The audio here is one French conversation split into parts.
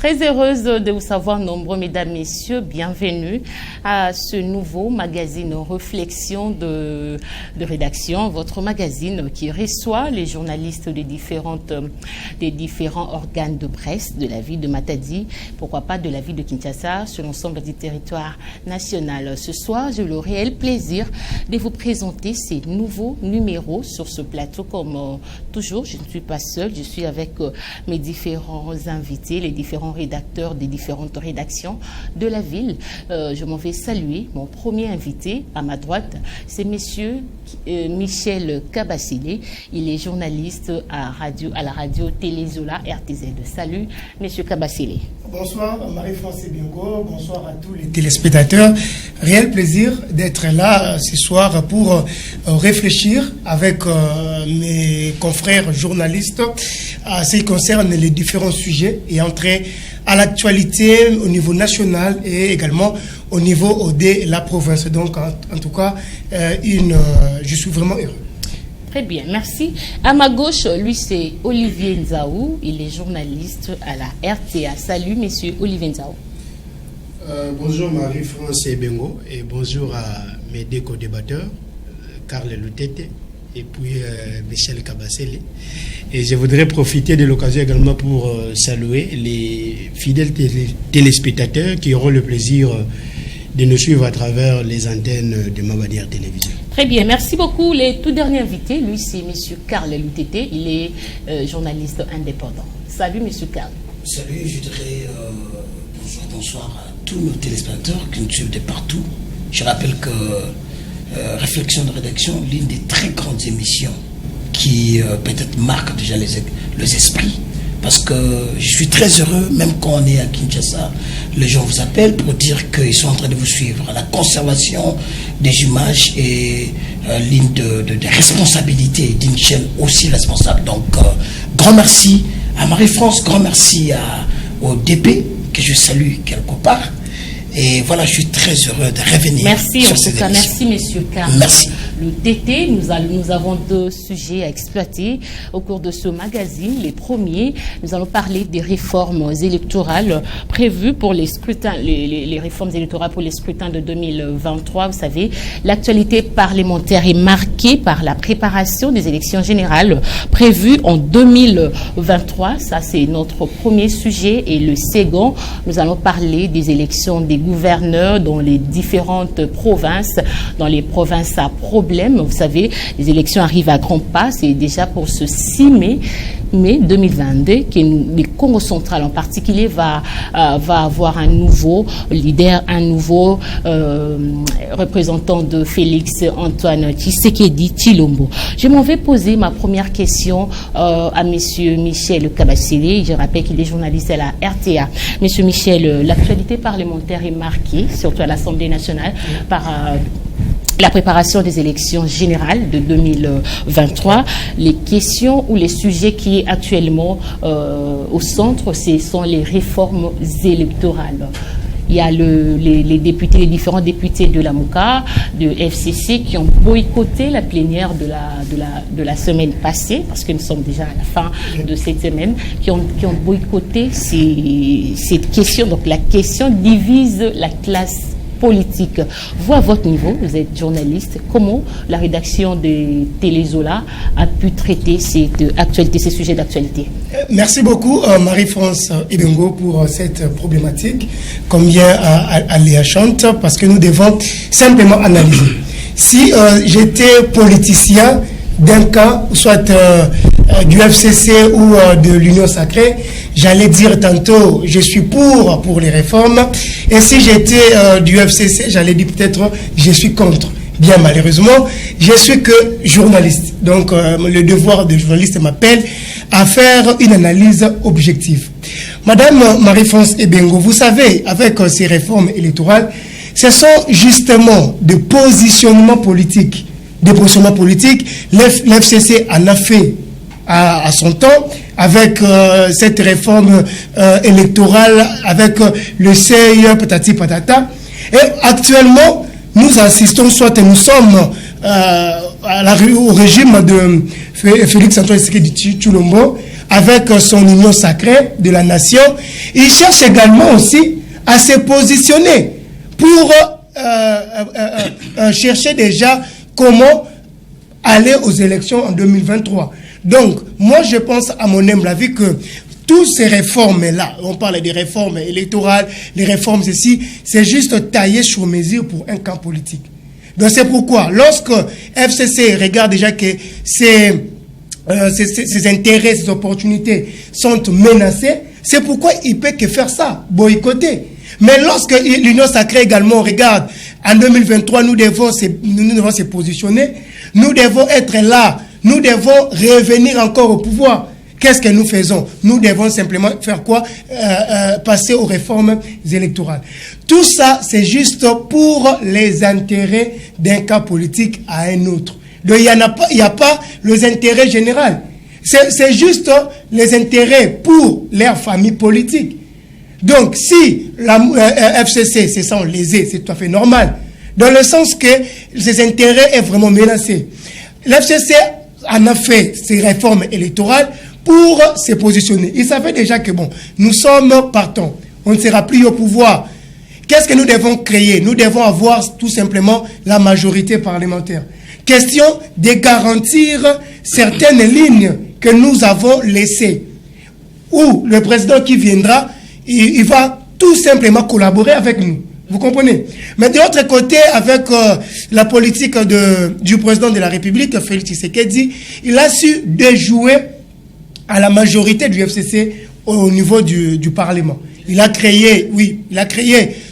Très heureuse de vous savoir nombreux, mesdames, messieurs. Bienvenue à ce nouveau magazine Réflexion de rédaction, votre magazine qui reçoit les journalistes des différents organes de presse de la ville de Matadi, pourquoi pas de la ville de Kinshasa, sur l'ensemble du territoire national. Ce soir, j'ai le réel plaisir de vous présenter ces nouveaux numéros sur ce plateau. Comme toujours, je ne suis pas seule, je suis avec mes différents invités, les différents rédacteurs des différentes rédactions de la ville. Je m'en vais saluer mon premier invité à ma droite, c'est monsieur Michel Kabasile. Il est journaliste à la radio Télézola RTZ. Salut, monsieur Kabasile. Bonsoir Marie-France Ebingo, bonsoir à tous les téléspectateurs. Réel plaisir d'être là ce soir pour réfléchir avec mes confrères journalistes à ce qui concerne les différents sujets et entrer à l'actualité au niveau national et également au niveau de la province. Donc en tout cas, je suis vraiment heureux. Très bien, merci. À ma gauche, lui, c'est Olivier Nzaou. Il est journaliste à la RTA. Salut, monsieur Olivier Nzaou. Bonjour Marie-France Ebengo et bonjour à mes deux co-débatteurs, Carl Lutete et puis Michel Kabasile. Et je voudrais profiter de l'occasion également pour saluer les fidèles téléspectateurs qui auront le plaisir de nous suivre à travers les antennes de Mabadière Télévision. Très bien, merci beaucoup. Les tout derniers invités, lui, c'est M. Carl Lutete. Il est journaliste indépendant. Salut, M. Carl. Salut, je dirais bonsoir à tous nos téléspectateurs qui nous suivent de partout. Je rappelle que Réflexion de rédaction, l'une des très grandes émissions qui peut-être marque déjà les esprits. Parce que je suis très heureux, même quand on est à Kinshasa, les gens vous appellent pour dire qu'ils sont en train de vous suivre. La conservation des images est l'une de responsabilités d'une chaîne aussi responsable. Donc, grand merci à Marie-France, grand merci au DP, que je salue quelque part. Et voilà, je suis très heureux de revenir. Merci, en tout cas, merci, monsieur Carl. Merci. Le TT, nous avons deux sujets à exploiter au cours de ce magazine. Les premiers, nous allons parler des réformes électorales prévues pour les scrutins, les réformes électorales pour les scrutins de 2023. Vous savez, l'actualité parlementaire est marquée par la préparation des élections générales prévues en 2023. Ça, c'est notre premier sujet. Et le second, nous allons parler des élections des gouverneurs dans les différentes provinces, dans les provinces à problème. Vous savez, les élections arrivent à grands pas. C'est déjà pour ce 6 mai 2022 que le Congo central en particulier va avoir un nouveau leader, un nouveau représentant de Félix Antoine Tshisekedi Tshilombo. Je m'en vais poser ma première question à monsieur Michel Kabasile. Je rappelle qu'il est journaliste à la RTA. Monsieur Michel, l'actualité parlementaire est marquée, surtout à l'Assemblée nationale, par la préparation des élections générales de 2023. Les questions ou les sujets qui est actuellement au centre, ce sont les réformes électorales. Il y a les députés, les différents députés de la MOUCA, de FCC, qui ont boycotté la plénière de la semaine passée, parce que nous sommes déjà à la fin de cette semaine, qui ont boycotté cette question. Donc la question divise la classe politique. Vous, à votre niveau, vous êtes journaliste, comment la rédaction de Télézola a pu traiter ces sujets d'actualité? Merci beaucoup Marie-France Ebengo pour cette problématique, combien alléchante, parce que nous devons simplement analyser. Si j'étais politicien d'un camp, soit du FCC ou de l'Union Sacrée, j'allais dire tantôt je suis pour les réformes, et si j'étais du FCC, j'allais dire peut-être je suis contre. Bien malheureusement, je suis que journaliste, donc le devoir de journaliste m'appelle à faire une analyse objective. Madame Marie-France Ebengo, vous savez, avec ces réformes électorales, ce sont justement des positionnements politiques. L'FCC en a fait à son temps avec cette réforme électorale, avec le seuil patati patata. Et actuellement, nous assistons, soit nous sommes au régime de Félix Antoine Tshisekedi Tshilombo, avec son union sacrée de la nation, il cherche également aussi à se positionner pour chercher déjà comment aller aux élections en 2023. Donc, moi je pense à mon humble avis que toutes ces réformes-là, on parle des réformes électorales, les réformes ceci, c'est juste taillé sur mesure pour un camp politique. Donc c'est pourquoi, lorsque FCC regarde déjà que ses intérêts, ses opportunités sont menacées, c'est pourquoi il ne peut que faire ça, boycotter. Mais lorsque l'Union sacrée également regarde, en 2023, nous devons se positionner, nous devons être là, nous devons revenir encore au pouvoir. Qu'est-ce que nous faisons? Nous devons simplement faire quoi? Passer aux réformes électorales. Tout ça, c'est juste pour les intérêts d'un cas politique à un autre. Donc, il n'y a pas les intérêts généraux. C'est juste les intérêts pour leur famille politique. Donc, si la FCC se sent lésée, c'est tout à fait normal. Dans le sens que ses intérêts sont vraiment menacés. L'FCC en a fait ses réformes électorales pour se positionner. Il savait déjà que bon, nous sommes partants. On ne sera plus au pouvoir. Qu'est-ce que nous devons créer? Nous devons avoir tout simplement la majorité parlementaire. Question de garantir certaines lignes que nous avons laissées. Où le président qui viendra, il va tout simplement collaborer avec nous. Vous comprenez? Mais de l'autre côté, avec la politique du président de la République, Félix Tshisekedi, il a su déjouer à la majorité du FCC au niveau du Parlement. Il a créé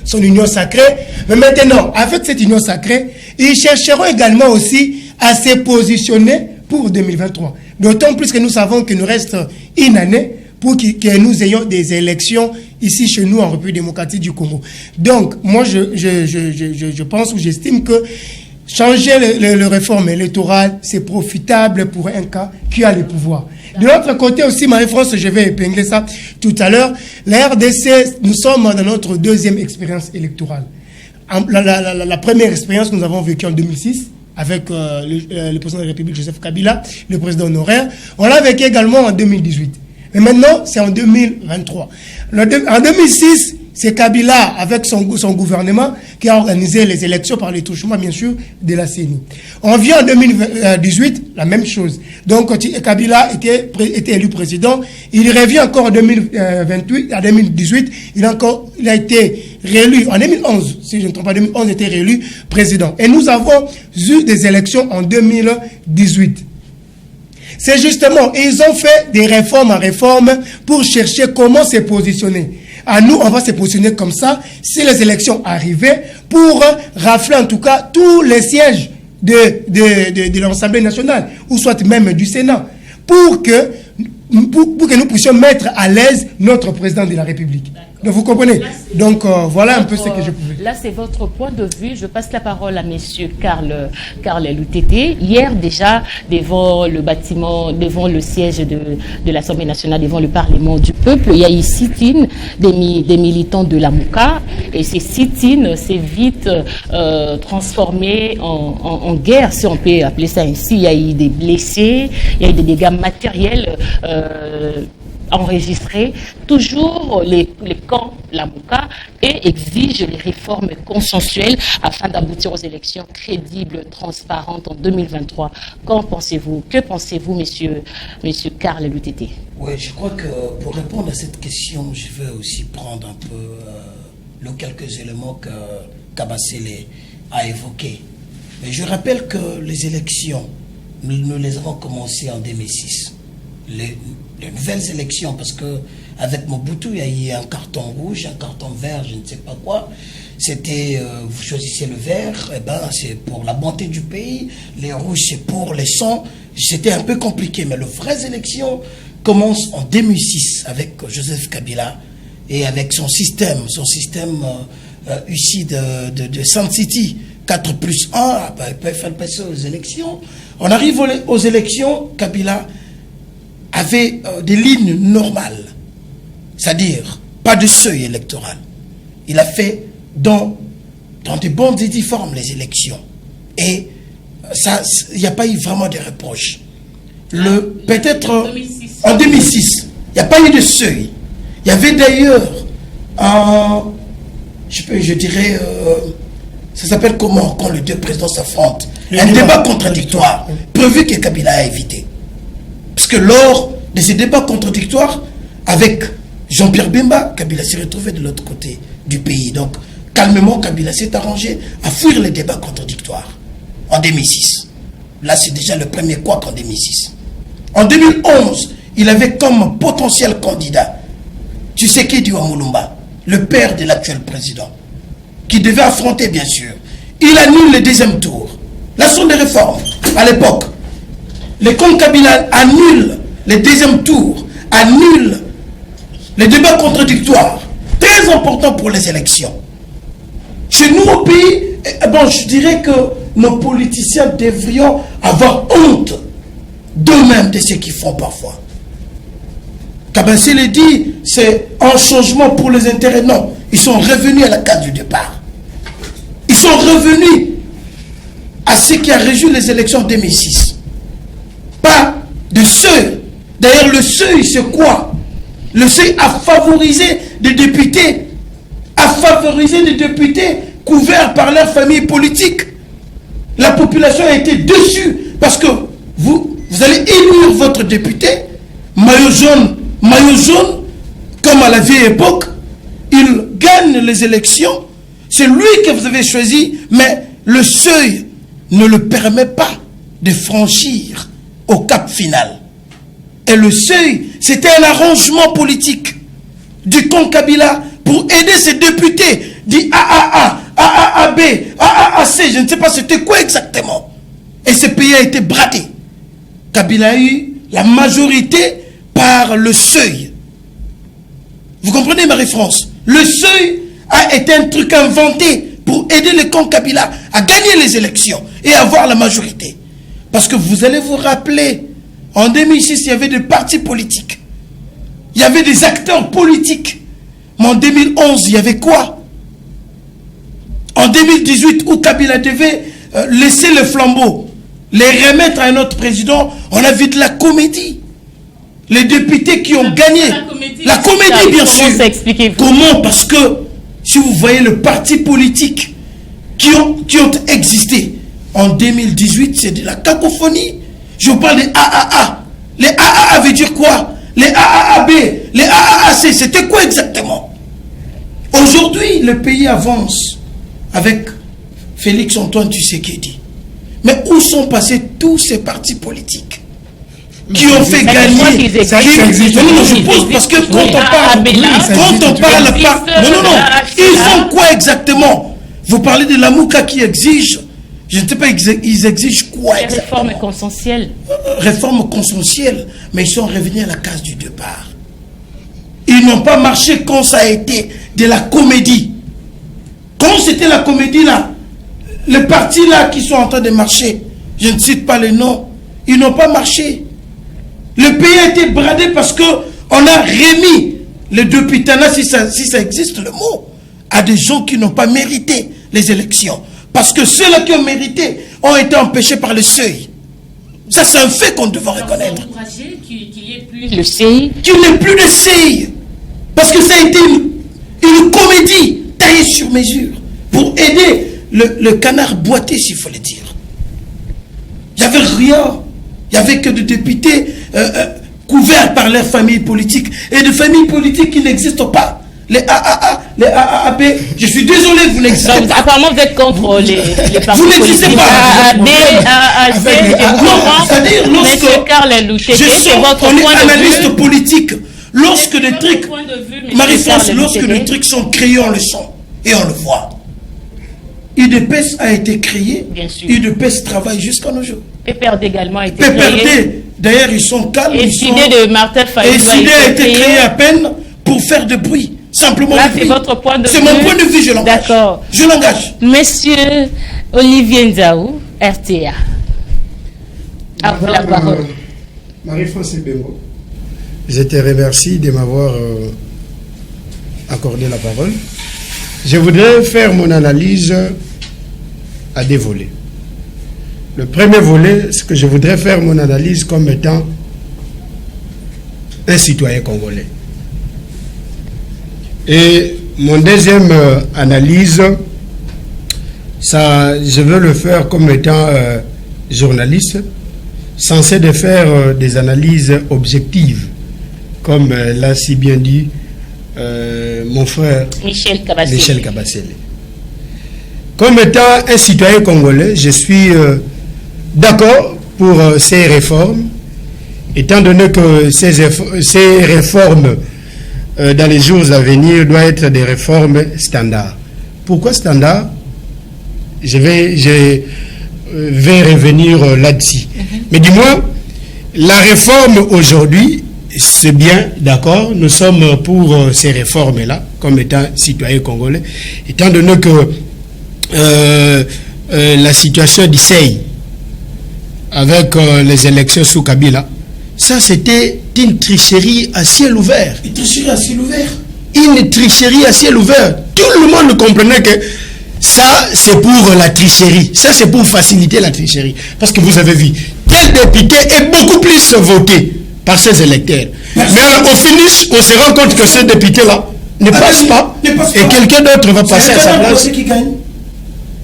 son union sacrée. Mais maintenant, avec cette union sacrée, ils chercheront également aussi à se positionner pour 2023. D'autant plus que nous savons qu'il nous reste une année pour que nous ayons des élections ici chez nous en République démocratique du Congo. Donc, moi, je pense ou j'estime que changer le réforme électorale, c'est profitable pour un cas qui a le pouvoir. De l'autre côté aussi, Marie-France, je vais épingler ça tout à l'heure, la RDC, nous sommes dans notre deuxième expérience électorale. La première expérience, nous avons vécu en 2006 avec le président de la République, Joseph Kabila, le président honoraire. On l'a vécu également en 2018. Mais maintenant, c'est en 2023. En 2006, c'est Kabila, avec son gouvernement, qui a organisé les élections par les touchements, bien sûr, de la CENI. On vient en 2018, la même chose. Donc, Kabila était élu président. Il revient encore en 2018. Il a été réélu en 2011. Si je ne me trompe pas, 2011, il a été réélu président. Et nous avons eu des élections en 2018. C'est justement, ils ont fait des réformes en réforme pour chercher comment se positionner. À nous, on va se positionner comme ça, si les élections arrivaient, pour rafler en tout cas tous les sièges de l'Assemblée nationale, ou soit même du Sénat, pour que nous puissions mettre à l'aise notre président de la République. Donc, vous comprenez? Donc, voilà un peu ce que je pouvais. Là, c'est votre point de vue. Je passe la parole à monsieur Karl Lutete. Hier, déjà, devant le bâtiment, devant le siège de l'Assemblée nationale, devant le Parlement du peuple, il y a eu sit-in des militants de la Mouka. Et ces sit-in s'est vite transformé en guerre, si on peut appeler ça ainsi. Il y a eu des blessés, il y a eu des dégâts matériels enregistrés. Toujours les camps Lamouka et exigent les réformes consensuelles afin d'aboutir aux élections crédibles, transparentes en 2023. Qu'en pensez-vous? Que pensez-vous, monsieur Karl Lutete? Oui, je crois que pour répondre à cette question, je vais aussi prendre un peu les quelques éléments que Kabasele a évoqués. Mais je rappelle que les élections, nous les avons commencées en 2006. Les nouvelles élections, parce que avec Mobutu, il y a eu un carton rouge, un carton vert, je ne sais pas quoi. C'était, vous choisissez le vert, et ben c'est pour la bonté du pays, les rouges c'est pour les sons. C'était un peu compliqué, mais les vraies élections commencent en 2006 avec Joseph Kabila et avec son système ici de Sun City, 4+1, il peut faire passer aux élections. On arrive aux élections, Kabila avait des lignes normales, c'est-à-dire pas de seuil électoral. Il a fait dans de bonnes et due formes les élections. Et il n'y a pas eu vraiment de reproches. Peut-être en 2006, il n'y a pas eu de seuil. Il y avait d'ailleurs, je dirais, ça s'appelle comment quand les deux présidents s'affrontent? Un débat contradictoire, prévu que Kabila a évité. Parce que lors de ces débats contradictoires, avec Jean-Pierre Bemba, Kabila s'est retrouvé de l'autre côté du pays. Donc, calmement, Kabila s'est arrangé à fuir les débats contradictoires en 2006. Là, c'est déjà le premier couac en 2006. En 2011, il avait comme potentiel candidat Tshisekedi Mulumba, le père de l'actuel président, qui devait affronter, bien sûr. Il annule le deuxième tour. Là sont des réformes. À l'époque, les comptes Kabila annulent le deuxième tour, annulent les débats contradictoires, très important pour les élections. Chez nous au pays, bon, je dirais que nos politiciens devrions avoir honte d'eux-mêmes de ce qu'ils font parfois. Kabasele dit, c'est un changement pour les intérêts. Non, ils sont revenus à la case du départ. Ils sont revenus à ce qui a régi les élections de 2006. Pas de seuil. D'ailleurs, le seuil, c'est quoi? Le seuil a favorisé des députés, couverts par leur famille politique. La population a été déçue parce que vous allez élire votre député, maillot jaune, comme à la vieille époque, il gagne les élections, c'est lui que vous avez choisi, mais le seuil ne le permet pas de franchir au cap final. Et le seuil, c'était un arrangement politique du camp Kabila pour aider ses députés, dit AAA, AAAB, AAAC, je ne sais pas c'était quoi exactement. Et ce pays a été bradé. Kabila a eu la majorité par le seuil. Vous comprenez, Marie-France? Le seuil a été un truc inventé pour aider le camp Kabila à gagner les élections et avoir la majorité. Parce que vous allez vous rappeler, en 2006, il y avait des partis politiques. Il y avait des acteurs politiques. Mais en 2011, il y avait quoi? En 2018, où Kabila devait laisser le flambeau, les remettre à un autre président, on a vu de la comédie. Les députés qui ont gagné. La comédie, bien sûr. Comment? Parce que, si vous voyez le parti politique qui ont existé en 2018, c'est de la cacophonie. Je vous parle des AAA. Les AAA veut dire quoi? Les AAAB, les AAAC, c'était quoi exactement? Aujourd'hui, le pays avance avec Félix Antoine Tshisekedi. Mais où sont passés tous ces partis politiques qui ont fait gagner? Je pose parce que quand on parle ils font quoi exactement? Vous parlez de la Mouka qui exige, je ne sais pas, ils exigent quoi exactement? Réforme consensuelle. Réforme consensuelle, mais ils sont revenus à la case du départ. Ils n'ont pas marché quand ça a été de la comédie. Quand c'était la comédie là, les partis là qui sont en train de marcher, je ne cite pas les noms, ils n'ont pas marché. Le pays a été bradé parce qu'on a remis le députanat, si ça existe le mot, à des gens qui n'ont pas mérité les élections. Parce que ceux-là qui ont mérité ont été empêchés par le seuil. Ça, c'est un fait qu'on devrait reconnaître. Qu'il n'y ait plus le CI. Qu'il n'y ait plus de CI. Parce que ça a été une comédie taillée sur mesure pour aider le canard boité, s'il faut le dire. Il n'y avait rien. Il n'y avait que des députés couverts par leur famille politique et de familles politiques qui n'existent pas. Les AAA, les AAB, je suis désolé, vous n'existez pas. Apparemment, vous êtes contre les partis vous n'existez politiques. pas. AAB, AAC, je vous comprends. C'est-à-dire, on est analyste politique. Lorsque des trucs, Marie-France, lorsque des trucs sont créés, on le sent et on le voit. UDPS a été créé, UDPS travaille jusqu'à nos jours. PPRD également a été créé. PPRD, d'ailleurs, ils sont calmes. Et SIDE de Martin Fayou a été créé à peine pour faire de bruit. Simplement. Là, c'est votre point de vue. C'est mon point de vue, je l'engage. D'accord. Je l'engage. Monsieur Olivier Nzaou, RTA. À vous la parole. Marie-France Bengo, je te remercie de m'avoir accordé la parole. Je voudrais faire mon analyse à deux volets. Le premier volet, ce que je voudrais faire mon analyse comme étant un citoyen congolais. Et mon deuxième analyse, ça, je veux le faire comme étant journaliste, censé de faire des analyses objectives, comme l'a si bien dit mon frère Michel Kabasele. Comme étant un citoyen congolais, je suis d'accord pour ces réformes, étant donné que ces réformes dans les jours à venir doivent être des réformes standards. Pourquoi standard? Je vais revenir là-dessus. Mais dis-moi, la réforme aujourd'hui, c'est bien, d'accord, nous sommes pour ces réformes-là, comme étant citoyens congolais, étant donné que la situation d'Issei, avec les élections sous Kabila, ça c'était une tricherie à ciel ouvert. Une tricherie à ciel ouvert. Une tricherie à ciel ouvert. Tout le monde comprenait que ça c'est pour la tricherie. Ça c'est pour faciliter la tricherie. Parce que vous avez vu, tel député est beaucoup plus voté par ses électeurs. Mais au finish, on se rend compte que ce député-là ne passe pas. Et quelqu'un d'autre va passer à sa place.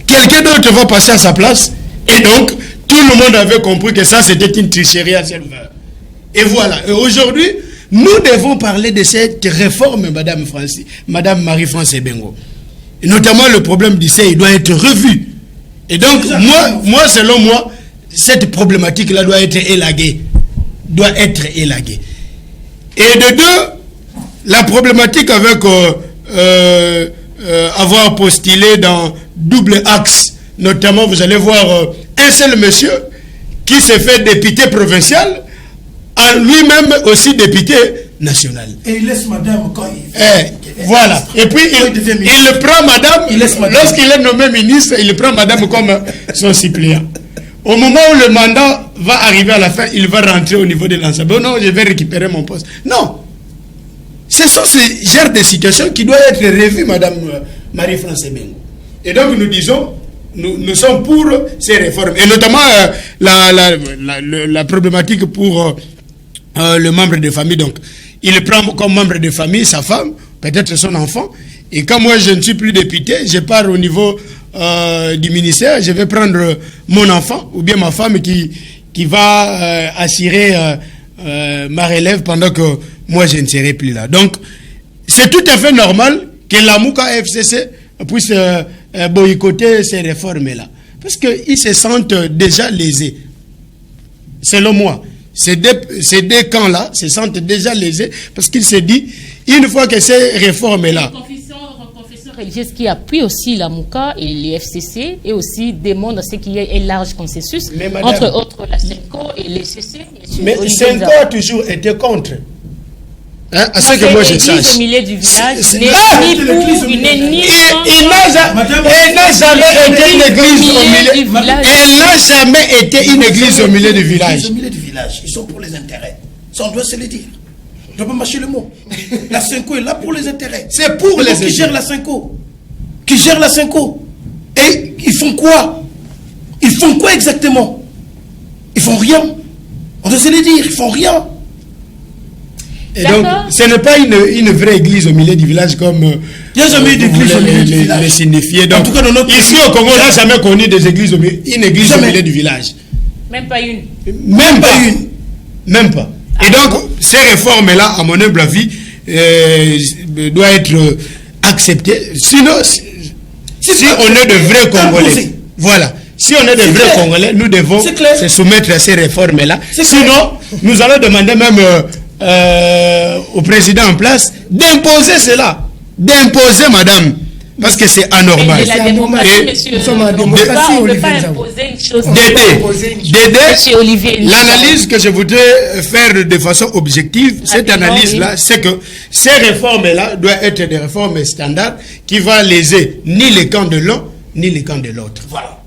Quelqu'un d'autre va passer à sa place. Et donc, tout le monde avait compris que ça c'était une tricherie à ciel ouvert. Et voilà. Et aujourd'hui, nous devons parler de cette réforme, Madame Marie-France Ebengo. Et notamment le problème d'Issei doit être revu. Et donc, moi, selon moi, cette problématique-là doit être élaguée. Et de deux, la problématique avec avoir postulé dans double axe, notamment, vous allez voir un seul monsieur qui s'est fait député provincial, en lui-même aussi député national. Et il laisse madame quand voilà. Et puis il prend madame, lorsqu'il est nommé ministre, il prend madame comme son suppléant. Au moment où le mandat va arriver à la fin, il va rentrer au niveau de l'Assemblée. Non, je vais récupérer mon poste. Non. Ce sont ces genres de situations qui doivent être revues, Madame Marie-France Ebengo. Et donc nous disons, nous sommes pour ces réformes. Et notamment la problématique pour le membre de famille. Donc, il prend comme membre de famille sa femme, peut-être son enfant. Et quand moi je ne suis plus député, je pars au niveau du ministère, je vais prendre mon enfant ou bien ma femme qui va assurer ma relève pendant que moi je ne serai plus là. Donc, c'est tout à fait normal que la Mouka FCC puisse boycotter ces réformes-là. Parce qu'ils se sentent déjà lésés. Selon moi, ces deux camps-là se sentent déjà lésés parce qu'ils se disent, une fois que ces réformes-là... Confession religieuse qui appuie aussi la Mouka et les FCC et aussi demande à ce qu'il y ait un large consensus, entre autres la SENCO et les CC. Mais SENCO a toujours été contre. Hein, à ce que moi je sache. Au milieu du village, il n'a jamais été une église au milieu. Elle n'a jamais été une église au milieu du village. Au milieu du village, ils sont pour les intérêts. Ça, on doit se le dire. Je ne dois pas mâcher le mot. La SENCO est là pour les intérêts. C'est pour les intérêts. Qui gère la SENCO. Qui gère la SENCO. Et ils font quoi? Ils font quoi exactement? Ils font rien. On doit se le dire, ils font rien. Et donc, ce n'est pas une vraie église au milieu du village comme il n'y a jamais eu d'église au milieu du village. Les signifier. Donc, en tout cas, dans notre ici au Congo, on n'a jamais connu des églises une église au milieu du village. Même pas une. Même pas. Et donc, ces réformes-là, à mon humble avis, doivent être acceptées. Sinon, si on est de vrais Congolais, voilà. Si on est de vrais Congolais, nous devons se soumettre à ces réformes-là. Sinon, nous allons demander même au président en place d'imposer cela. D'imposer, madame. Parce que c'est anormal. La démocratie, monsieur. On ne peut pas imposer une chose. Dédé, l'analyse que je voudrais faire de façon objective, cette analyse-là, c'est que ces réformes-là doivent être des réformes standards qui vont léser ni les camps de l'un, ni les camps de l'autre. Voilà.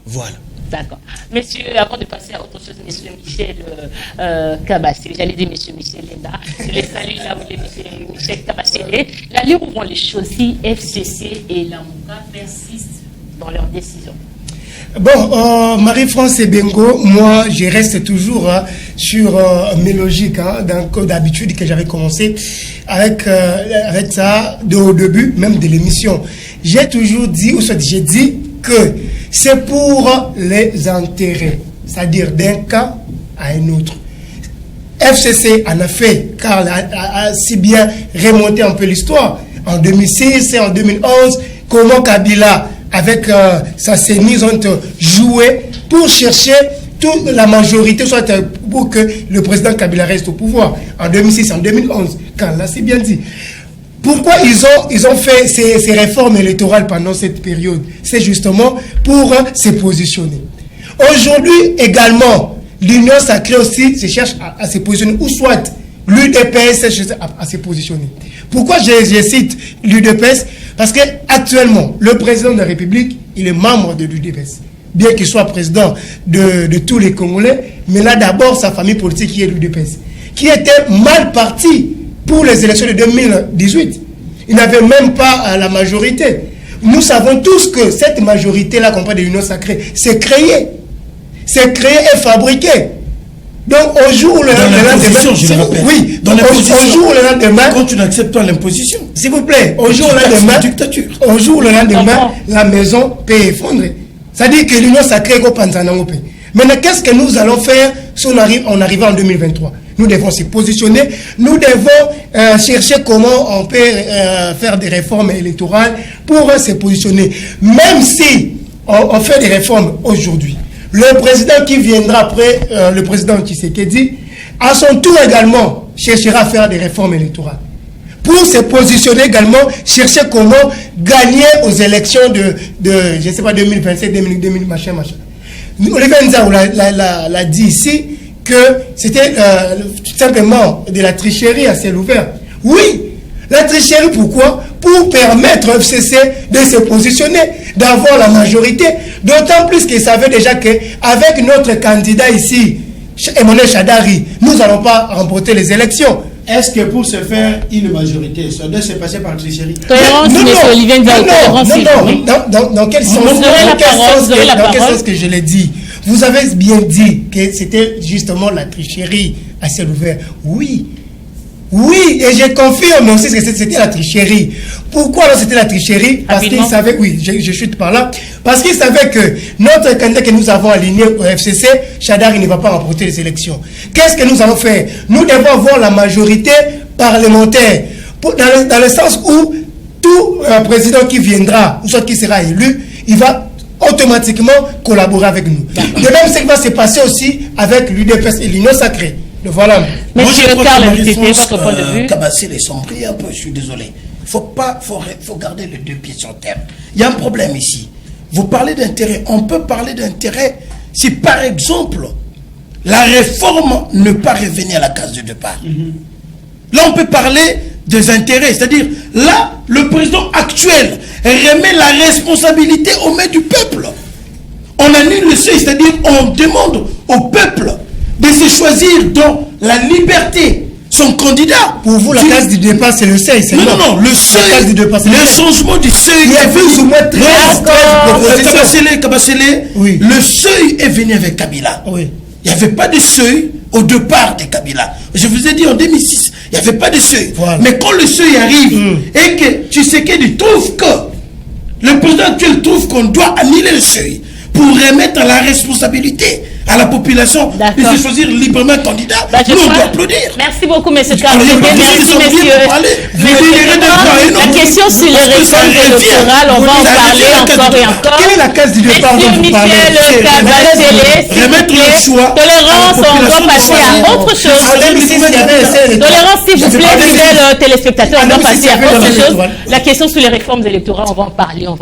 D'accord. Monsieur, avant de passer à autre chose, monsieur Michel Kabasele, j'allais dire monsieur Michel Lenda, je les salue là, vous monsieur Michel Kabasele. L'allure où vont les choses si FCC et la Mouka persistent dans leur décision? Bon, Marie-France Ebengo, moi, je reste toujours sur mes logiques, d'habitude que j'avais commencé avec ça au début même de l'émission. J'ai toujours dit, ou soit j'ai dit que c'est pour les intérêts, c'est-à-dire d'un cas à un autre. FCC en a fait, car a si bien remonté un peu l'histoire. En 2006 et en 2011, comment Kabila, avec sa CENI, ont joué pour chercher toute la majorité, soit pour que le président Kabila reste au pouvoir. En 2006 et en 2011, quand là, c'est bien dit. Pourquoi ils ont fait ces réformes électorales pendant cette période? C'est justement pour se positionner. Aujourd'hui également, l'Union sacrée aussi se cherche à se positionner, ou soit l'UDPS cherche à se positionner. Pourquoi je cite l'UDPS? Parce qu'actuellement, le président de la République, il est membre de l'UDPS. Bien qu'il soit président de tous les Congolais, mais là d'abord sa famille politique qui est l'UDPS, qui était mal parti pour les élections de 2018. Il n'avait même pas la majorité. Nous savons tous que cette majorité-là, qu'on parle de l'Union sacrée, c'est créé. C'est créé et fabriqué. Donc au jour où le lendemain, oui, dans au jour où le lendemain, quand tu n'acceptes pas l'imposition, s'il vous plaît, au jour où le lendemain, dictature. Au jour où le lendemain, la maison peut effondrer. C'est-à-dire que l'Union sacrée est au pays. Maintenant, qu'est-ce que nous allons faire si on arrive en 2023? Nous devons se positionner, nous devons chercher comment on peut faire des réformes électorales pour se positionner. Même si on fait des réformes aujourd'hui, le président qui viendra après, le président Tshisekedi, à son tour également, cherchera à faire des réformes électorales. Pour se positionner également, chercher comment gagner aux élections de je ne sais pas, 2027, 2000, machin. Olivier Nzao l'a dit ici, que c'était tout simplement de la tricherie à ciel ouvert. Oui, la tricherie, pourquoi? Pour permettre au FCC de se positionner, d'avoir la majorité, d'autant plus qu'ils savaient déjà qu'avec notre candidat ici, Emmanuel Shadari, nous n'allons pas remporter les élections. Est-ce que pour se faire une majorité, ça doit se passer par tricherie? Dans quel sens? Dans quel sens que je l'ai dit? Vous avez bien dit que c'était justement la tricherie à ciel ouvert. Oui. Oui, et je confirme aussi que c'était la tricherie. Pourquoi c'était la tricherie? Parce qu'ils savaient, oui, je chute par là, parce qu'ils savaient que notre candidat que nous avons aligné au FCC, Shadari ne va pas remporter les élections. Qu'est-ce que nous allons faire? Nous devons avoir la majorité parlementaire, dans le sens où tout président qui viendra, ou soit qui sera élu, il va automatiquement collaborer avec nous. De même, ce qui va se passer aussi avec l'UDPS et l'Union sacrée. Voilà. Monsieur Karl, votre point de vue. Kabassi les sont pris un peu, je suis désolé. Faut garder les deux pieds sur terre. Il y a un problème ici. Vous parlez d'intérêt. On peut parler d'intérêt si, par exemple, la réforme ne pas revenir à la case de départ. Là, on peut parler des intérêts. C'est-à-dire, là, le président actuel remet la responsabilité aux mains du peuple. On annule le seuil, c'est-à-dire, on demande au peuple de se choisir dans la liberté son candidat. Pour vous, la case du départ, c'est le seuil. Non, le seuil, le changement du seuil. Il y a plus ou moins 13 Kabasele, oui. Le seuil est venu avec Kabila. Oui. Il n'y avait pas de seuil au départ de Kabila. Je vous ai dit en 2006, il n'y avait pas de seuil. Voilà. Mais quand le seuil arrive et que Tshisekedi trouve que le président actuel trouve qu'on doit annuler le seuil pour remettre la responsabilité à la population de se choisir librement candidat, nous on doit applaudir. Merci beaucoup, M. Karl. Merci, messieurs. La question sur les réformes électorales, on va en parler encore et encore. Quelle est la case du départ dont vous parlez? Remettre le choix. Tolérance, on doit passer à autre chose. Tolérance, s'il vous plaît, fidèles téléspectateurs, on doit passer à autre chose. La question sur les réformes électorales, on va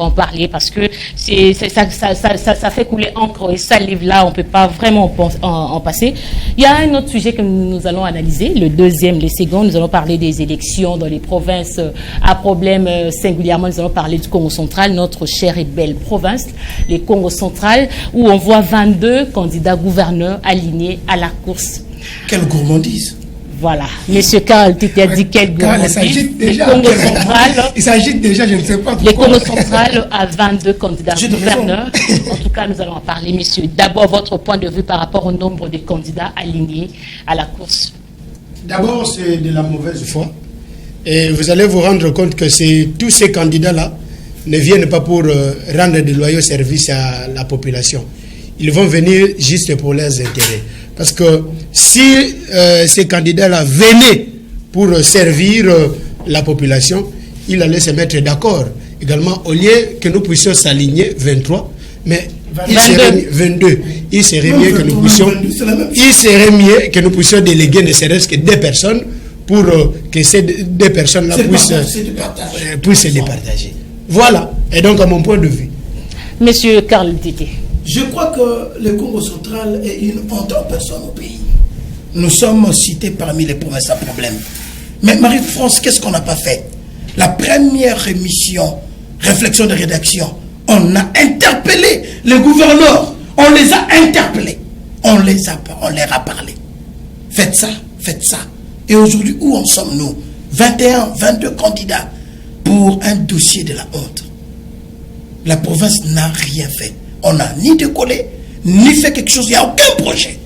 en parler parce que ça fait couler encre et salive là, on ne peut pas vraiment en passer. Il y a un autre sujet que nous allons analyser, le deuxième, les secondes. Nous allons parler des élections dans les provinces à problème singulièrement. Nous allons parler du Congo central, notre chère et belle province, les Congo central, où on voit 22 candidats gouverneurs alignés à la course. Quelle gourmandise! Voilà. Monsieur Karl Tete a dit quel Il s'agite déjà. Congo central. Il s'agite déjà, je ne sais pas pourquoi. Les Congo central a 22 candidats gouverneurs. En tout cas, nous allons en parler, messieurs. D'abord, votre point de vue par rapport au nombre de candidats alignés à la course. D'abord, c'est de la mauvaise foi. Et vous allez vous rendre compte que tous ces candidats-là ne viennent pas pour rendre de loyaux services à la population. Ils vont venir juste pour leurs intérêts. Parce que si ces candidats-là venaient pour servir la population, ils allaient se mettre d'accord. Également, au lieu que nous puissions s'aligner 23, mais 22, il serait mieux que nous puissions déléguer ne serait-ce que 2 personnes pour que ces 2 personnes-là puissent se départager. Voilà. Et donc, à mon point de vue. Monsieur Karl Tete. Je crois que le Congo central est une honte en personne au pays. Nous sommes cités parmi les provinces à problème. Mais Marie-France, qu'est-ce qu'on n'a pas fait? La première émission, réflexion de rédaction, on a interpellé les gouverneurs. On les a interpellés. On leur a parlé. Faites ça, faites ça. Et aujourd'hui, où en sommes-nous? 21, 22 candidats pour un dossier de la honte. La province n'a rien fait. On n'a ni décollé, ni fait quelque chose. Il n'y a aucun projet.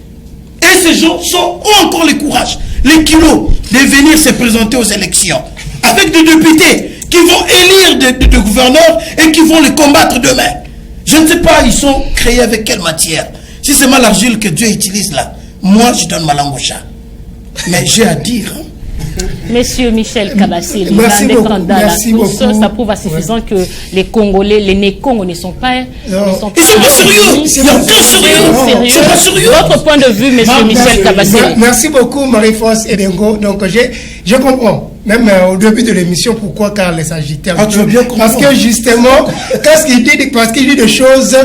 Et ces gens ont encore le courage, les kilos de venir se présenter aux élections avec des députés qui vont élire des gouverneurs et qui vont les combattre demain. Je ne sais pas, ils sont créés avec quelle matière. Si c'est mal l'argile que Dieu utilise là, moi je donne ma langue au chat. Mais j'ai à dire... Monsieur Michel Kabasele, l'indépendant, ça prouve à suffisant que les Congolais, les Né-Congo ne sont pas... Ils sont pas sérieux. C'est pas sérieux. Votre point de vue, monsieur Michel Kabasele. Merci beaucoup, Marie-France Ebengo. Donc, je comprends, même au début de l'émission, pourquoi Karl s'agitait un peu. Parce que justement, parce qu'il dit des choses,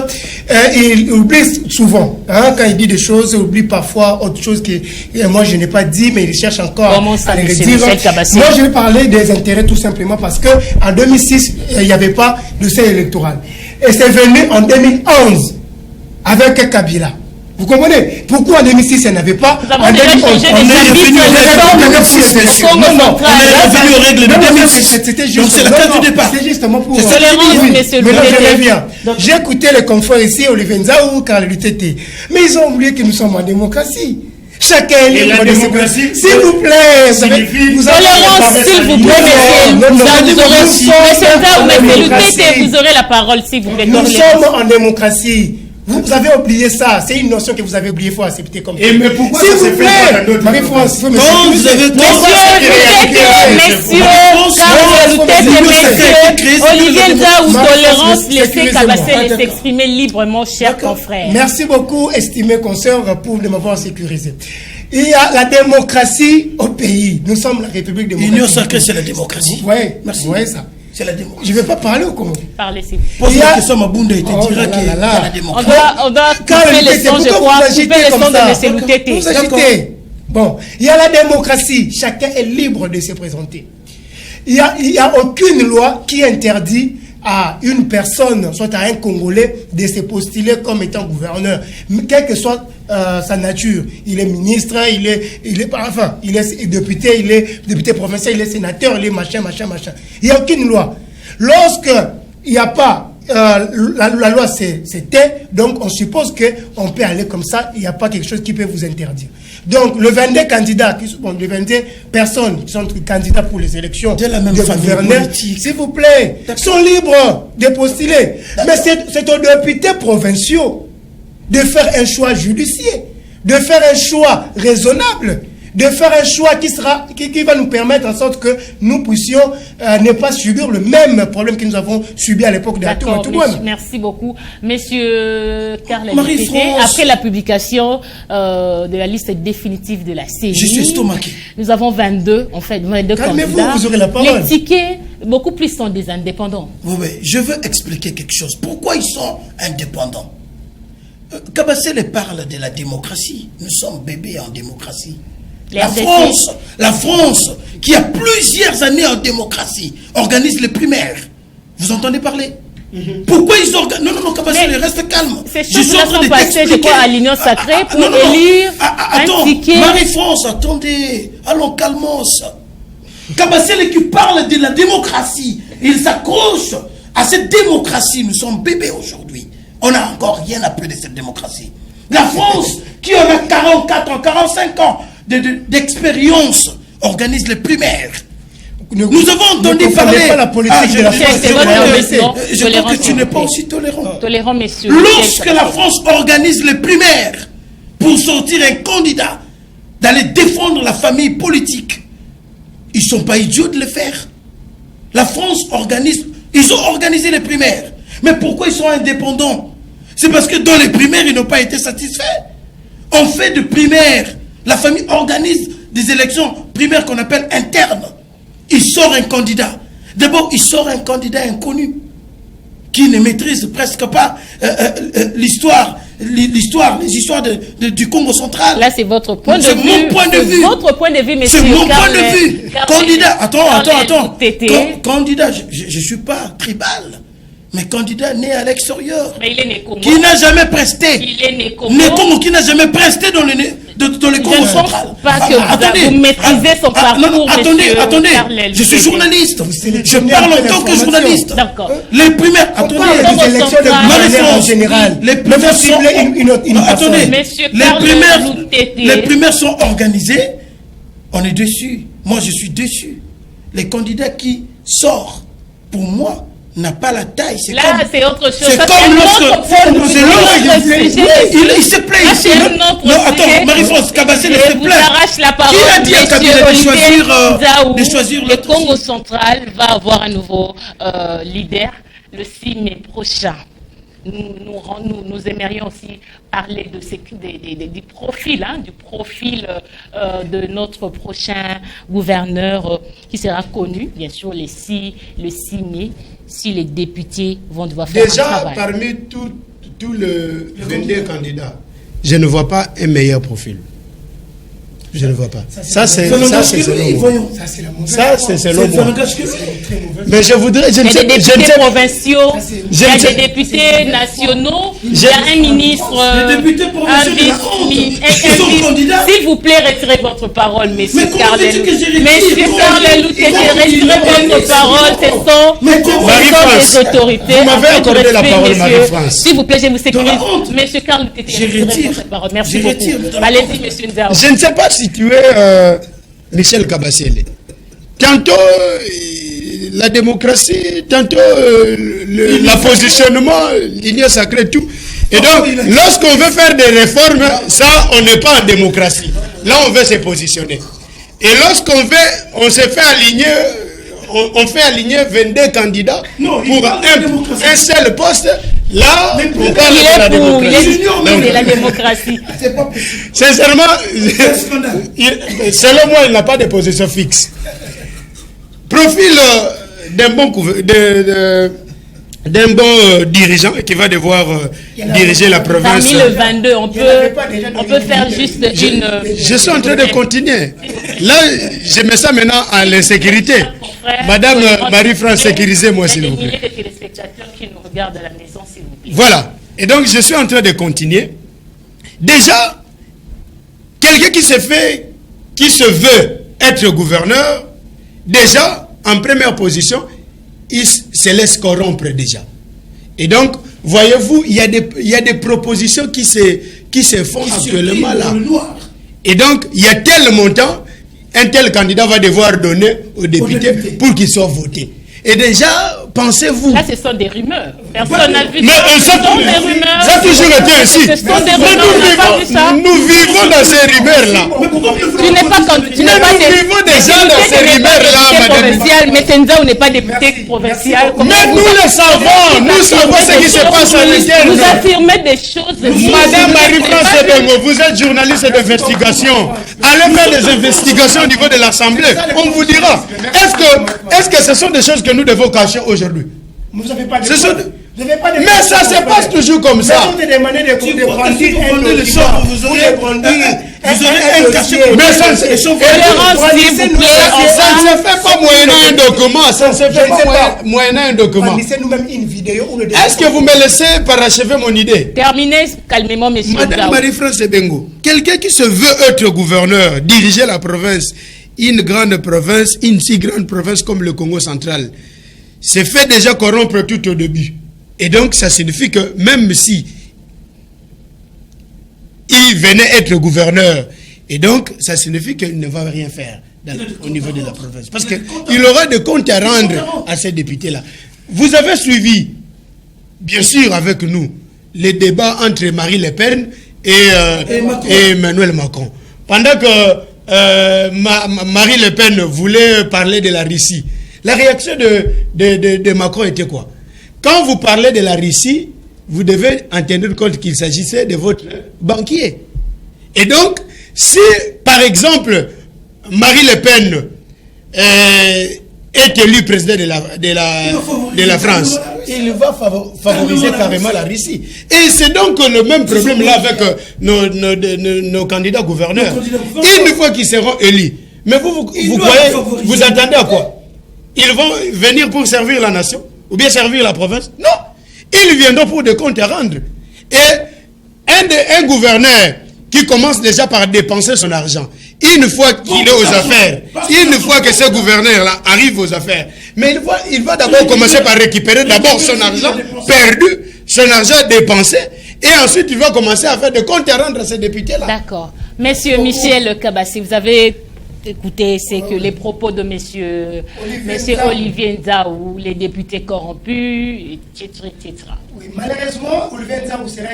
il oublie souvent. Hein, quand il dit des choses, il oublie parfois autre chose que moi je n'ai pas dit, mais il cherche encore à les redire. Moi, je vais parler des intérêts tout simplement parce que en 2006, il n'y avait pas de seuil électoral. Et c'est venu en 2011 avec Kabila. Vous comprenez? Pourquoi en 2006, il n'y avait pas? En 2011, on est revenu aux règles de 2006. C'était juste. C'est la carte du départ. C'est justement pour... Mais là, je reviens. J'ai écouté les confrères ici, Olivier Nzaou, Karl Tete. Mais ils ont oublié que nous sommes en démocratie. Chacun est libre de démocratie. S'il vous plaît, vous tolérance, s'il vous plaît, monsieur. Vous aurez la parole, s'il vous plaît. Nous sommes en démocratie. Vous avez oublié ça. C'est une notion que vous avez oublié. Il faut accepter comme ça. Et mais pourquoi ça s'est fait? Marie-France, vous avez messieurs, Olivier Nzaou, tolérance, laissez Kabasele s'exprimer librement, chers confrères. Merci beaucoup, estimés consoeurs, pour de m'avoir sécurisé. Il y a la démocratie au pays. Nous sommes la République démocratique. L'Union sacrée, c'est la démocratie. Oui, merci. Oui, ça. C'est la démocratie. Je ne vais pas parler au Congo. Parlez, s'il vous plaît. Pose la question à Mabunda et te dira qu'il y a la démocratie. On doit couper les sons, je crois. Couper les sons de M. Loutete. Vous agitez. Bon, il y a la démocratie. Chacun est libre de se présenter. Il n'y a aucune loi qui interdit à une personne, soit à un Congolais, de se postuler comme étant gouverneur, quelle que soit sa nature. Il est ministre, il est député, il est député provincial, il est sénateur, il est machin. Il n'y a aucune loi. Lorsque il n'y a pas, la loi c'était, donc on suppose qu'on peut aller comme ça, il n'y a pas quelque chose qui peut vous interdire. Donc, le 22 candidats, les 22 personnes qui sont candidats pour les élections de gouverneurs, s'il vous plaît, sont libres de postuler. Mais c'est aux députés provinciaux de faire un choix judiciaire, de faire un choix raisonnable, de faire un choix qui va nous permettre en sorte que nous puissions ne pas subir le même problème que nous avons subi à l'époque de la Tour. Merci beaucoup. Monsieur Karl Tete, après la publication de la liste définitive de la CENI, je suis estomaqué. Nous avons 22 candidats. Calmez-vous, vous aurez la parole. Les tickets, beaucoup plus sont des indépendants. Oui, je veux expliquer quelque chose. Pourquoi ils sont indépendants? Kabasele parle de la démocratie. Nous sommes bébés en démocratie. La France, qui a plusieurs années en démocratie, organise les primaires. Vous entendez parler? Pourquoi ils organisent... Non, Kabasele, reste calme. Ces choses-là sont passées, je crois, à l'Union sacrée pour élire attends, un ticket. Marie-France, attendez. Allons, calmos. Kabasele qui parle de la démocratie, il s'accroche à cette démocratie. Nous sommes bébés aujourd'hui. On n'a encore rien appris de cette démocratie. La France, qui en a 44 ans, 45 ans d'expérience, organise les primaires. Nous avons entendu parler. Pas la politique de la France. Je crois que tu n'es pas aussi tolérant. Tolérant, messieurs. Lorsque la France organise les primaires pour sortir un candidat, d'aller défendre la famille politique, ils ne sont pas idiots de le faire. La France organise, ils ont organisé les primaires. Mais pourquoi ils sont indépendants? C'est parce que dans les primaires, ils n'ont pas été satisfaits. On fait de primaires. La famille organise des élections primaires qu'on appelle internes. Il sort un candidat. D'abord, il sort un candidat inconnu qui ne maîtrise presque pas l'histoire, les histoires du Congo central. Là, c'est votre point de vue. C'est mon point de vue. Votre point de vue, monsieur. C'est mon point de vue. Candidat, attends. Candidat, je ne suis pas tribal. Mais candidat né à l'extérieur, qui n'a jamais presté, il est né Congo, qui n'a jamais presté dans le Congo central. Pas que vous maîtrisez son parcours. Attendez, je suis journaliste. Je parle en tant que journaliste. D'accord. Les primaires, attendez, les élections de manière en général. Les primaires sont, les primaires sont organisées. On est dessus. Moi, je suis déçu. Les candidats qui sortent, pour moi, n'a pas la taille. Là, c'est autre chose. C'est comme il se plaît ici. Non, attends, Marie-France Kabasele se plaît. Qui a dit à Kabila de choisir le Congo central va avoir un nouveau leader le 6 mai prochain. Nous aimerions aussi parler du profil, de notre prochain gouverneur qui sera connu, bien sûr, le 6 mai, si les députés vont devoir faire un travail. Déjà, parmi tous les 22 candidats, je ne vois pas un meilleur profil. Je ne vois pas. Ça, c'est selon moi. Ça, c'est selon moi. Mais je voudrais... Il y a des députés provinciaux, il y a des députés nationaux, il y a un ministre, un vice-ministre. S'il vous plaît, retirez votre parole, monsieur Carlelou. Monsieur Carlelou, retirez votre parole. Ce sont des autorités. Vous m'avez accordé la parole, Marie-France. S'il vous plaît, je vous sécurise. Monsieur Carlelou, retirez votre parole. Merci beaucoup. Allez-y, monsieur Nzao. Je ne sais pas si tu es Michel Kabasele. Tantôt la démocratie, tantôt l'appositionnement, l'union sacrée, tout. Et donc, lorsqu'on veut faire des réformes, ça, on n'est pas en démocratie. Là, on veut se positionner. Et on se fait aligner, on fait aligner 22 candidats pour un seul poste. Là, on parle de la démocratie. C'est la démocratie. Sincèrement, selon moi, il n'a pas de position fixe. Profil d'un bon dirigeant qui va devoir diriger la province. Parmi le 22, on peut faire juste une... Je suis en train de continuer. Là, je mets ça maintenant à l'insécurité. Madame Marie-France, sécurisez-moi, s'il vous plaît. Il y a des milliers de téléspectateurs qui nous regardent à la maison, s'il vous plaît. Voilà. Et donc, je suis en train de continuer. Déjà, quelqu'un qui se veut être gouverneur, déjà, en première position, il se laisse corrompre déjà. Et donc, voyez-vous, il y a des propositions qui se font actuellement là. Et donc, il y a tel montant, un tel candidat va devoir donner aux députés pour qu'ils soient votés. Et déjà, pensez-vous... Là, ce sont des rumeurs. Personne n'a vu mais ça. Ce sont des rumeurs. Ça a toujours été ainsi. Ce sont des rumeurs. Nous vivons dans ces rumeurs-là. Tu n'es pas nous vivons déjà dans ces rumeurs-là, madame. Mais Tenzao n'est pas député provincial. Mais nous le savons. Nous savons ce qui se passe à l'interne. Vous affirmez des choses. Madame Marie-France Ebengo, vous êtes journaliste d'investigation. Allez faire des investigations au niveau de l'Assemblée. On vous dira. Est-ce que ce sont des choses que nous devons cacher aujourd'hui? Vous n'avez pas de... Mais ça se passe toujours comme ça. Vous aurez un cachet pour Tolérance, s'il vous plaît. Ça ne se fait pas moyennant un document. Ça ne se fait pas moyennant un document. Fournissez nous-mêmes une vidéo où le Est-ce que vous me laissez parachever mon idée? Terminez calmement, monsieur. Madame Marie-France Ebengo, quelqu'un qui se veut être gouverneur, diriger la province, une grande province, une si grande province comme le Congo central, s'est fait déjà corrompre tout au début. Et donc, ça signifie que même si il venait être gouverneur, et donc, ça signifie qu'il ne va rien faire au niveau de la province. Parce qu'il aura des comptes à rendre à ces députés-là. Vous avez suivi, bien sûr, avec nous, les débats entre Marie Le Pen et Emmanuel Macron. Pendant que Marie Le Pen voulait parler de la Russie, la réaction de Macron était quoi? Quand vous parlez de la Russie, vous devez en tenir compte qu'il s'agissait de votre banquier. Et donc, si, par exemple, Marie Le Pen est élu président de la France, il va favoriser carrément la Russie. Et c'est donc le même problème là avec nos candidats gouverneurs. Une fois qu'ils seront élus, mais vous croyez, vous attendez à quoi? Ils vont venir pour servir la nation ou bien servir la province? Non, ils viendront pour des comptes à rendre. Et un gouverneur qui commence déjà par dépenser son argent, une fois qu'il est aux affaires, une fois que ce gouverneur-là arrive aux affaires, mais il va d'abord commencer par récupérer d'abord son argent perdu, son argent dépensé, et ensuite il va commencer à faire des comptes à rendre à ces députés-là. D'accord. Monsieur Michel Kabassi, vous avez écouté, c'est que les propos de monsieur Olivier Nzaou, les députés corrompus, etc. Oui, malheureusement, Olivier Nzaou sera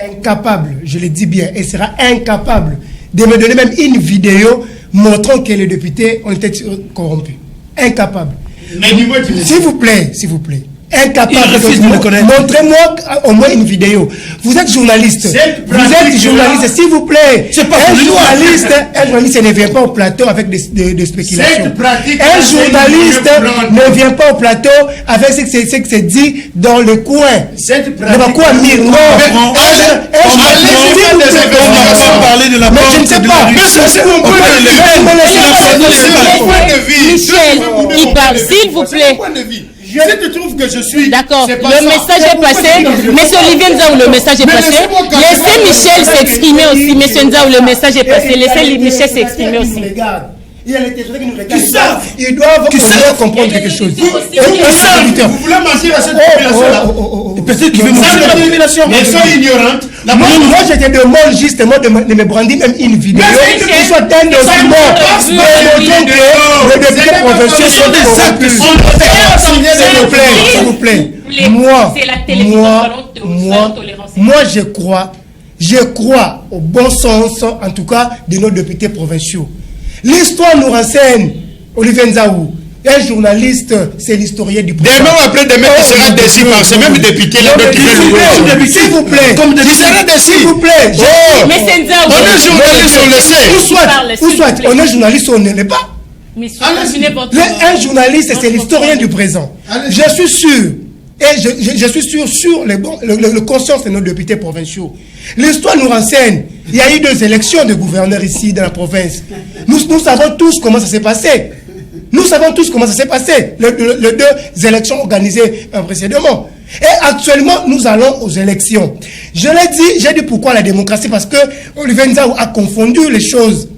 incapable, je le dis bien, et sera incapable de me donner même une vidéo montrant que les députés ont été corrompus. Incapable. S'il vous plaît. Incapable de me connaître. Montrez-moi au moins une vidéo. Vous êtes journaliste. S'il vous plaît. Un journaliste ne vient pas au plateau avec des spéculations. Un journaliste ne vient pas au plateau avec ce que c'est dit dans le coin. Dans le coin mire. Non. Parler de la mais je ne sais pas. Michel, il parle, s'il vous plaît. Si tu trouves que je suis... D'accord, le message est passé. Monsieur Olivier Nzaou, le message est passé. Laissez Michel s'exprimer aussi. Monsieur Nzaou, le message est passé. Laissez Michel s'exprimer aussi. Il y a les téléspectateurs qui nous regardent. Ils doivent comprendre quelque chose. Vous voulez mentir à cette population-là? Peut-être qu'ils veulent mentir à la population. Mais ils sont ignorantes. Moi, je te demande justement de me brandir même une vidéo qui soit un document montrant que les députés provinciaux sont des actes. S'il vous plaît. Moi, je crois au bon sens, en tout cas, de nos députés provinciaux. L'histoire nous renseigne, Olivier Nzaou, un journaliste, c'est l'historien du président. Demain ou après-demain, il sera déçu par ce même député-là. S'il vous plaît. Il sera déçu. S'il vous plaît. Mais c'est Nzaou. On est journaliste, on le sait. Ou soit, on est journaliste ou on ne l'est pas. Un journaliste, c'est l'historien du présent. Je suis sûr. Et je suis sûr sur le conscience de nos députés provinciaux. L'histoire nous renseigne. Il y a eu 2 élections de gouverneurs ici dans la province. Nous savons tous comment ça s'est passé. Les 2 élections organisées précédemment. Et actuellement, nous allons aux élections. J'ai dit pourquoi la démocratie, parce que Olivier Nzaou a confondu les choses.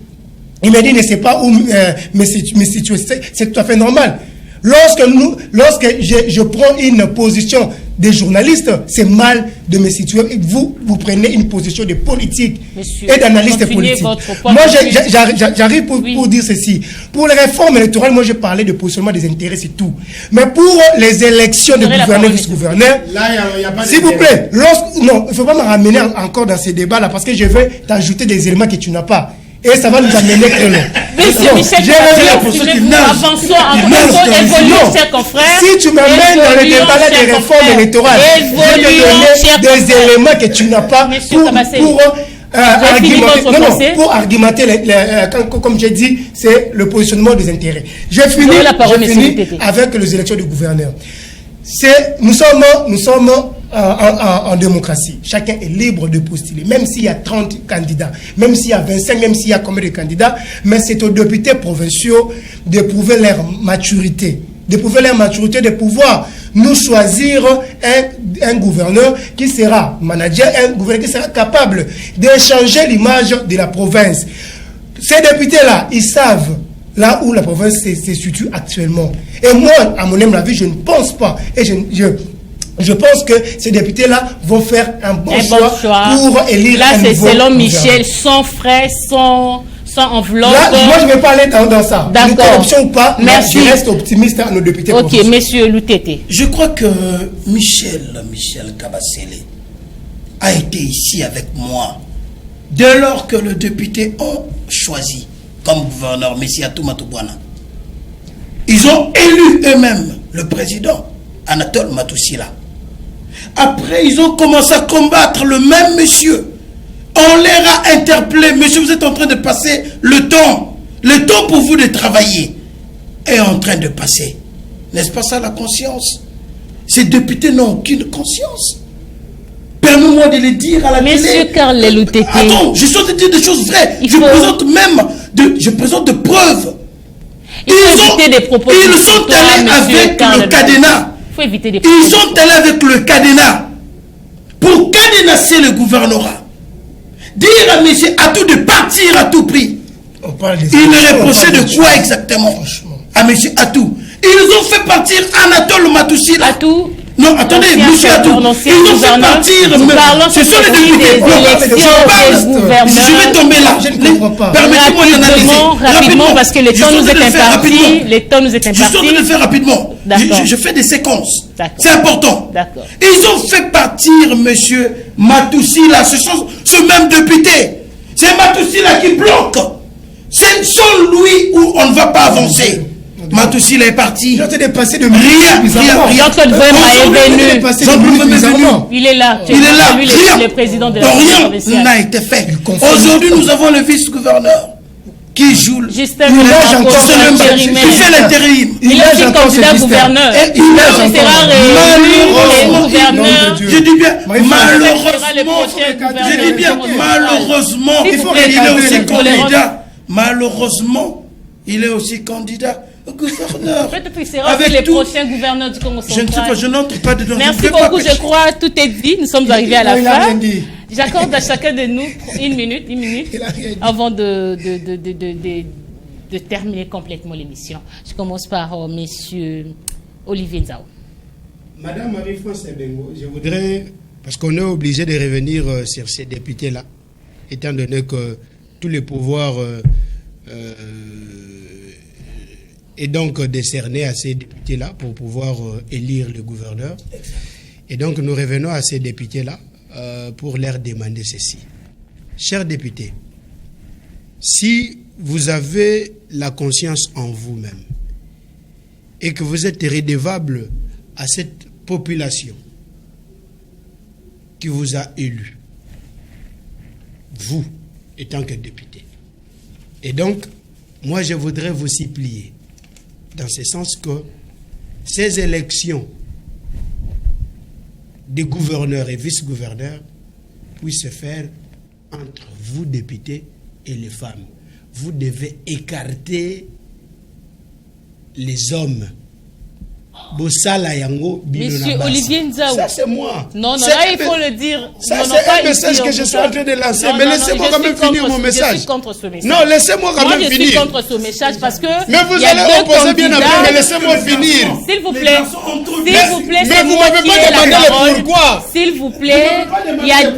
Il m'a dit, ne sait pas où me situer. C'est tout à fait normal. Lorsque je prends une position de journaliste, c'est mal de me situer. Vous prenez une position de politique et d'analyste politique. Moi, j'arrive pour dire ceci. Pour les réformes électorales, moi, j'ai parlé de positionnement des intérêts, c'est tout. Mais pour les élections de gouverneurs et vice-gouverneurs, s'il vous plaît, non, il ne faut pas me ramener encore dans ces débats-là parce que je veux t'ajouter des éléments que tu n'as pas. Et ça va nous amener très loin. Monsieur Michel, avançons, chers confrères. Si tu m'amènes dans le débat des réformes électorales, je vais te donner des éléments que tu n'as pas pour argumenter, comme j'ai dit, c'est le positionnement des intérêts. J'ai fini avec les élections du gouverneur. Nous sommes en démocratie, chacun est libre de postuler, même s'il y a 30 candidats, même s'il y a 25, même s'il y a combien de candidats, mais c'est aux députés provinciaux de prouver leur maturité, de pouvoir nous choisir un gouverneur qui sera manager, un gouverneur qui sera capable d'échanger l'image de la province. Ces députés-là, ils savent là où la province se situe actuellement. Et moi, à mon humble avis, je ne pense pas, et je pense que ces députés-là vont faire un bon choix pour élire là, un nouveau c'est selon gouverneur. Michel, sans frais, sans enveloppe. Là, moi, je ne vais pas aller dans ça. D'accord. Corruption ou pas, merci. Je reste optimiste à nos députés. Ok, monsieur Loutete. Je crois que Michel Kabasele a été ici avec moi dès lors que les députés ont choisi comme gouverneur M. Atou Matouboana. Ils ont élu eux-mêmes le président Anatole Matousila. Après, ils ont commencé à combattre le même monsieur. On les a interpellés. Monsieur, vous êtes en train de passer le temps. Le temps pour vous de travailler est en train de passer. N'est-ce pas ça la conscience? Ces députés n'ont aucune conscience. Permets-moi de le dire à la télé. Monsieur Karl Loutete. Attends, je suis en train de dire des choses vraies. Je présente de preuves. Ils sont allés avec le cadenas. Ils sont allés avec le cadenas pour cadenasser le gouvernorat. Dire à M. Atou de partir à tout prix. Il le reprochait de quoi exactement à M. Atou? Ils ont fait partir Anatole Matousila. Atou. Non, attendez, M. Atou. Ils ont fait partir. Ce sont les députés. Je vais tomber là. Je ne comprends pas. Permettez-moi d'analyser. Rapidement, parce que le temps nous est imparti. Je suis en train de le faire rapidement. Je fais des séquences. C'est important. Ils ont fait partir M. Matousila. Ce sont ce même député. C'est Matousila qui bloque. C'est sans lui où on ne va pas avancer. Matousila est parti. Rien. Il est là. Il est là. Rien. Le président de la rien n'a été fait. Aujourd'hui, nous avons le vice-gouverneur qui joue. Justin, qui fait l'intérim. Il est aussi candidat gouverneur. Il sera réélu gouverneur. Je dis bien, malheureusement, il est aussi candidat. Malheureusement, il est aussi candidat gouverneur. Peut-être qu'il sera aussi les prochains gouverneurs du Congo central. Je ne sais pas, je n'entre pas dedans. Merci beaucoup, je crois, tout est dit. Nous sommes arrivés à la fin. J'accorde à chacun de nous une minute, avant de terminer complètement l'émission. Je commence par monsieur Olivier Nzao. Madame Marie-France Ebengo, je voudrais, parce qu'on est obligé de revenir sur ces députés-là, étant donné que tous les pouvoirs est donc décerné à ces députés-là pour pouvoir élire le gouverneur. Et donc nous revenons à ces députés-là pour leur demander ceci. Chers députés, si vous avez la conscience en vous-même et que vous êtes redevable à cette population qui vous a élu, vous, étant que député, et donc, moi je voudrais vous supplier dans ce sens que ces élections de gouverneurs et vice-gouverneurs puissent se faire entre vous, députés, et les femmes. Vous devez écarter les hommes. Monsieur Olivier Nzao. Ça, c'est moi. Non, là, il faut le dire. Ça, c'est un message que je suis en train de lancer. Mais laissez-moi quand même finir mon message. Je suis contre ce message. Non, laissez-moi quand même finir. Je suis contre ce message parce que. Mais vous allez opposer bien après, mais laissez-moi finir. S'il vous plaît. S'il vous plaît, mais vous m'avez pas demandé le pourquoi. S'il vous plaît, il y a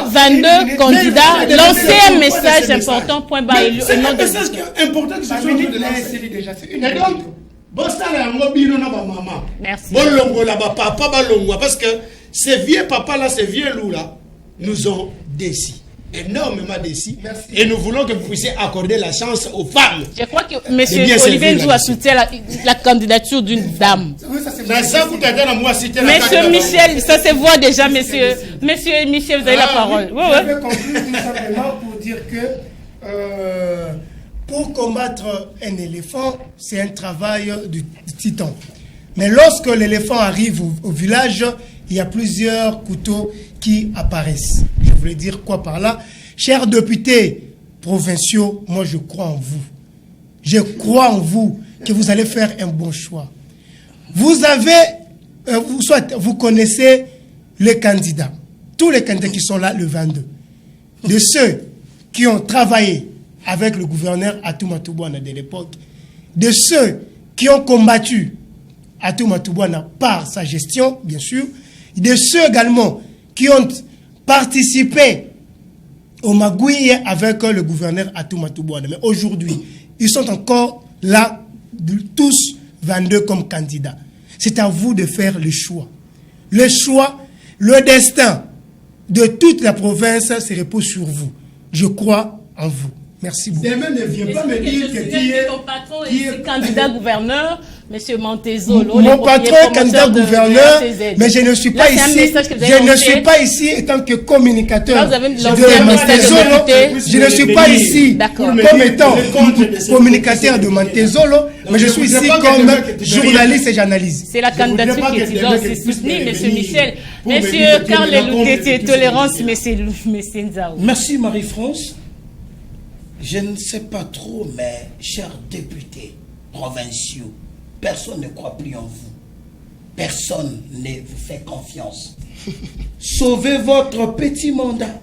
22 candidats. Lancez un message important, point barre. C'est un message important que je suis en train de lancer. Merci. Parce que ces vieux papas là, ces vieux loups là, nous ont déçus, énormément déçus. Et nous voulons que vous puissiez accorder la chance aux femmes. Je crois que M. Olivier Nzao a soutenu la candidature d'une dame. Monsieur Michel, ça se voit déjà, monsieur Michel, vous avez la parole. Je vais conclure tout simplement pour dire que pour combattre un éléphant, c'est un travail du titan. Mais lorsque l'éléphant arrive au village, il y a plusieurs couteaux qui apparaissent. Je voulais dire quoi par là? Chers députés provinciaux, moi je crois en vous. Je crois en vous que vous allez faire un bon choix. Vous avez, vous connaissez les candidats, tous les candidats qui sont là le 22. De ceux qui ont travaillé avec le gouverneur Atouma Toubouana de l'époque, de ceux qui ont combattu Atouma Toubouana par sa gestion, bien sûr, de ceux également qui ont participé au magouille avec le gouverneur Atouma Toubouana. Mais aujourd'hui, ils sont encore là, tous 22 comme candidats. C'est à vous de faire le choix. Le choix, le destin de toute la province se repose sur vous. Je crois en vous. Merci beaucoup. Demain ne vient pas me dire que ton patron est candidat gouverneur, M. Montezolo. Mon patron est candidat gouverneur, mais je ne suis pas ici. Je ne suis pas ici en tant que communicateur de Montezolo. Je ne suis pas ici comme étant communicateur de Montezolo, mais je suis ici comme journaliste et j'analyse. C'est la candidature qui est aussi soutenue, M. Michel. M. Carl Loutete, tolérance, M. Nzao. Merci Marie-France. Je ne sais pas trop, mais chers députés provinciaux, personne ne croit plus en vous. Personne ne vous fait confiance. Sauvez votre petit mandat.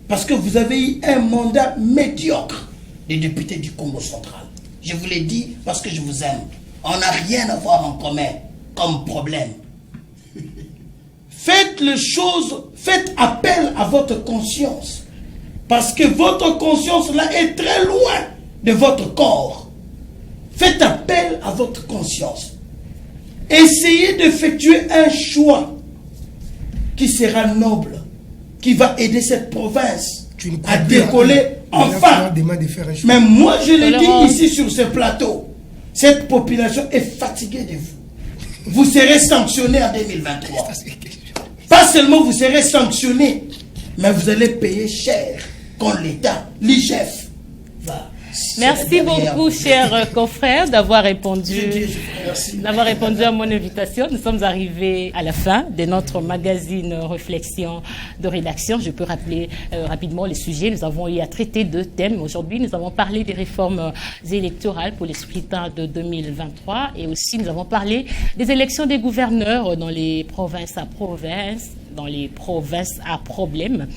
Parce que vous avez eu un mandat médiocre des députés du Congo central. Je vous l'ai dit parce que je vous aime. On n'a rien à voir en commun comme problème. Faites les choses, faites appel à votre conscience. Parce que votre conscience là est très loin de votre corps. Faites appel à votre conscience. Essayez d'effectuer un choix qui sera noble, qui va aider cette province à décoller enfin. Mais moi je l'ai dit ici sur ce plateau, cette population est fatiguée de vous. Vous serez sanctionné en 2023. Pas seulement vous serez sanctionné, mais vous allez payer cher. Quand l'État, l'IGF, va. Merci beaucoup, chers confrères, d'avoir répondu à mon invitation. Nous sommes arrivés à la fin de notre magazine Réflexion de rédaction. Je peux rappeler rapidement les sujets. Nous avons eu à traiter deux thèmes. Aujourd'hui, nous avons parlé des réformes électorales pour les scrutins de 2023 et aussi nous avons parlé des élections des gouverneurs dans les provinces à provinces. Dans les provinces à problème.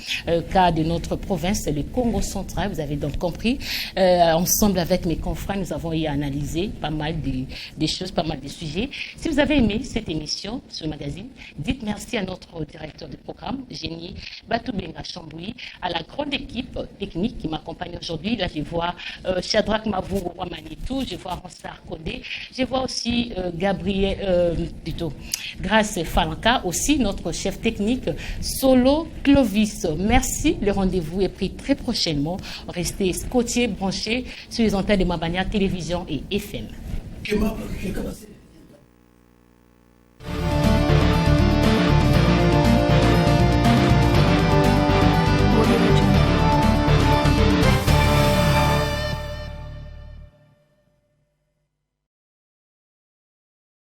Cas de notre province, c'est le Congo central, vous avez donc compris. Ensemble avec mes confrères, nous avons eu à analyser pas mal des choses, pas mal de sujets. Si vous avez aimé cette émission, ce magazine, dites merci à notre directeur de programme, Génie Batoubenga Chamboui, à la grande équipe technique qui m'accompagne aujourd'hui. Là, je vois Shadrach Mavungo Manitou, je vois Ronsard Kodé, je vois aussi Grace Falanka, aussi notre chef technique, Solo Clovis. Merci, le rendez-vous est pris très prochainement. Restez scotchés, branchés sur les antennes de Mabania Télévision et FM.